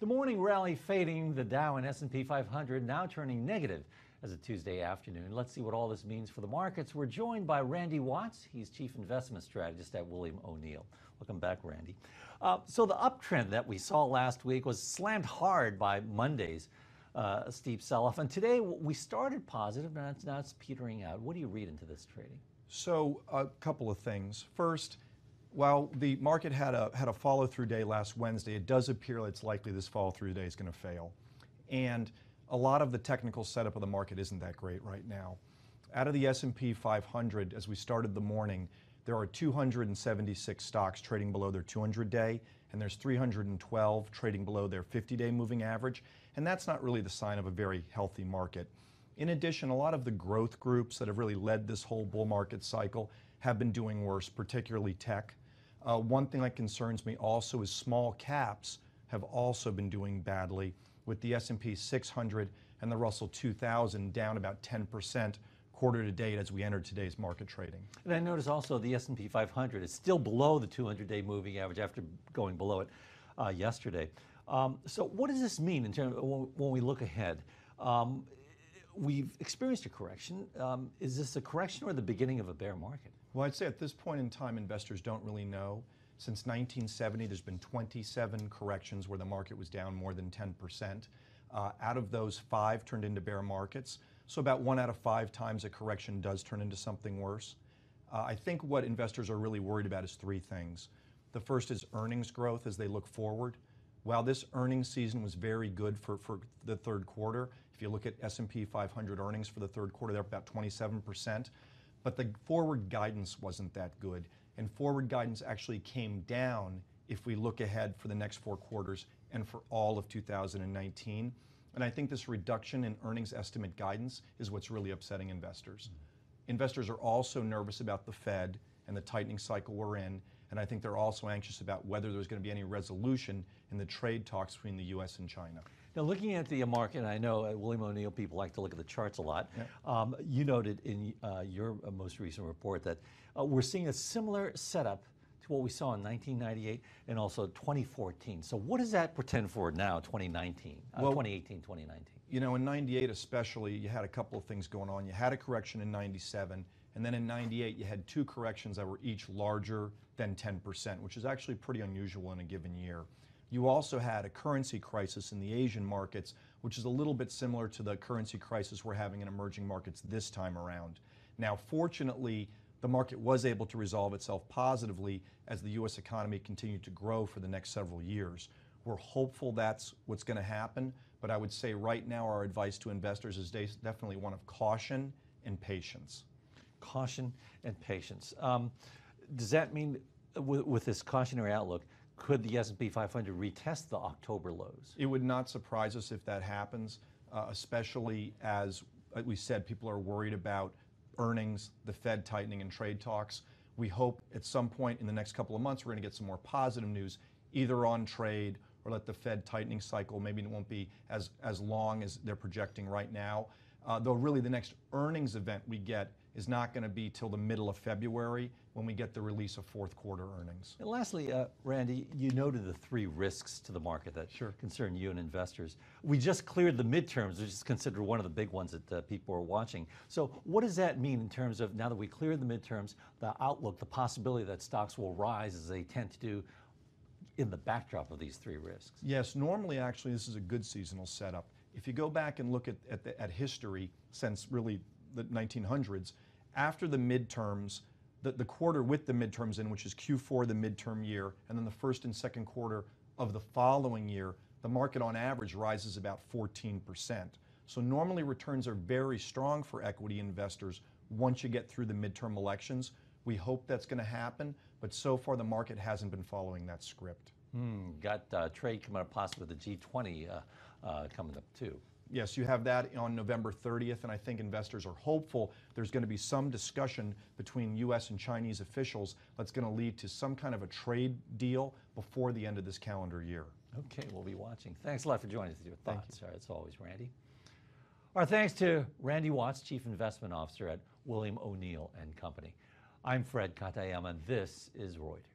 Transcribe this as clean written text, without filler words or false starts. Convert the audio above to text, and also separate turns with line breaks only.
The morning rally fading, the Dow and S&P 500 now turning negative as a Tuesday afternoon. Let's see what all this means for the markets. We're joined by Randy Watts. He's Chief Investment Strategist at William O'Neill. Welcome back, Randy. So the uptrend that we saw last week was slammed hard by Monday's steep sell-off. And today we started positive, and now it's petering out. What do you read into this trading?
So a couple of things. First, while the market had a follow-through day last Wednesday, it does appear it's likely this follow-through day is going to fail. And a lot of the technical setup of the market isn't that great right now. Out of the S&P 500, as we started the morning, there are 276 stocks trading below their 200-day, and there's 312 trading below their 50-day moving average. And that's not really the sign of a very healthy market. In addition, a lot of the growth groups that have really led this whole bull market cycle have been doing worse, particularly tech. One thing that concerns me also is small caps have also been doing badly, with the S&P 600 and the Russell 2000 down about 10% quarter to date as we enter today's market trading.
And I notice also the S&P 500 is still below the 200-day moving average after going below it yesterday. So what does this mean in terms of when we look ahead? We've experienced a correction. Is this a correction or the beginning of a bear market?
Well, I'd say at this point in time, investors don't really know. Since 1970, there's been 27 corrections where the market was down more than 10%. Out of those, 5 turned into bear markets. So about 1 out of 5 times a correction does turn into something worse. I think what investors are really worried about is 3 things. The first is earnings growth as they look forward. While this earnings season was very good for the third quarter, if you look at S&P 500 earnings for the third quarter, they're up about 27%. But the forward guidance wasn't that good. And forward guidance actually came down if we look ahead for the next 4 quarters and for all of 2019. And I think this reduction in earnings estimate guidance is what's really upsetting investors. Investors are also nervous about the Fed and the tightening cycle we're in. And I think they're also anxious about whether there's going to be any resolution in the trade talks between the U.S. and China.
Now, looking at the market, and I know at William O'Neill people like to look at the charts a lot. Yeah. You noted in your most recent report that we're seeing a similar setup to what we saw in 1998 and also 2014. So what does that portend for now, 2019, 2018, 2019?
You know, in 98 especially, you had a couple of things going on. You had a correction in 97, and then in 98, you had 2 corrections that were each larger than 10%, which is actually pretty unusual in a given year. You also had a currency crisis in the Asian markets, which is a little bit similar to the currency crisis we're having in emerging markets this time around. Now, fortunately, the market was able to resolve itself positively as the U.S. economy continued to grow for the next several years. We're hopeful that's what's going to happen, but I would say right now our advice to investors is definitely one of caution and patience.
Caution and patience. Does that mean with this cautionary outlook, could the S&P 500 retest the October lows?
It would not surprise us if that happens, especially as we said, people are worried about earnings, the Fed tightening and trade talks. We hope at some point in the next couple of months we're going to get some more positive news, either on trade or let the Fed tightening cycle, maybe it won't be as long as they're projecting right now. Though really the next earnings event we get is not going to be till the middle of February when we get the release of fourth quarter earnings.
And lastly, Randy, you noted the 3 risks to the market that
Sure.
concern you and investors. We just cleared the midterms, which is considered one of the big ones that people are watching. So what does that mean in terms of now that we cleared the midterms, the outlook, the possibility that stocks will rise as they tend to do in the backdrop of these 3 risks?
Yes, normally actually this is a good seasonal setup. If you go back and look at history since really the 1900s, after the midterms, the quarter with the midterms in, which is Q4 the midterm year, and then the first and second quarter of the following year, the market on average rises about 14%. So normally returns are very strong for equity investors once you get through the midterm elections. We hope that's going to happen, but so far the market hasn't been following that script.
Got trade coming up possibly with the G20 coming up too.
Yes, you have that on November 30th, and I think investors are hopeful there's going to be some discussion between U.S. and Chinese officials that's going to lead to some kind of a trade deal before the end of this calendar year.
Okay, we'll be watching. Thanks a lot for joining us with your thoughts. As always, Randy. Our thanks to Randy Watts, Chief Investment Officer at William O'Neill and Company. I'm Fred Katayama, and this is Reuters.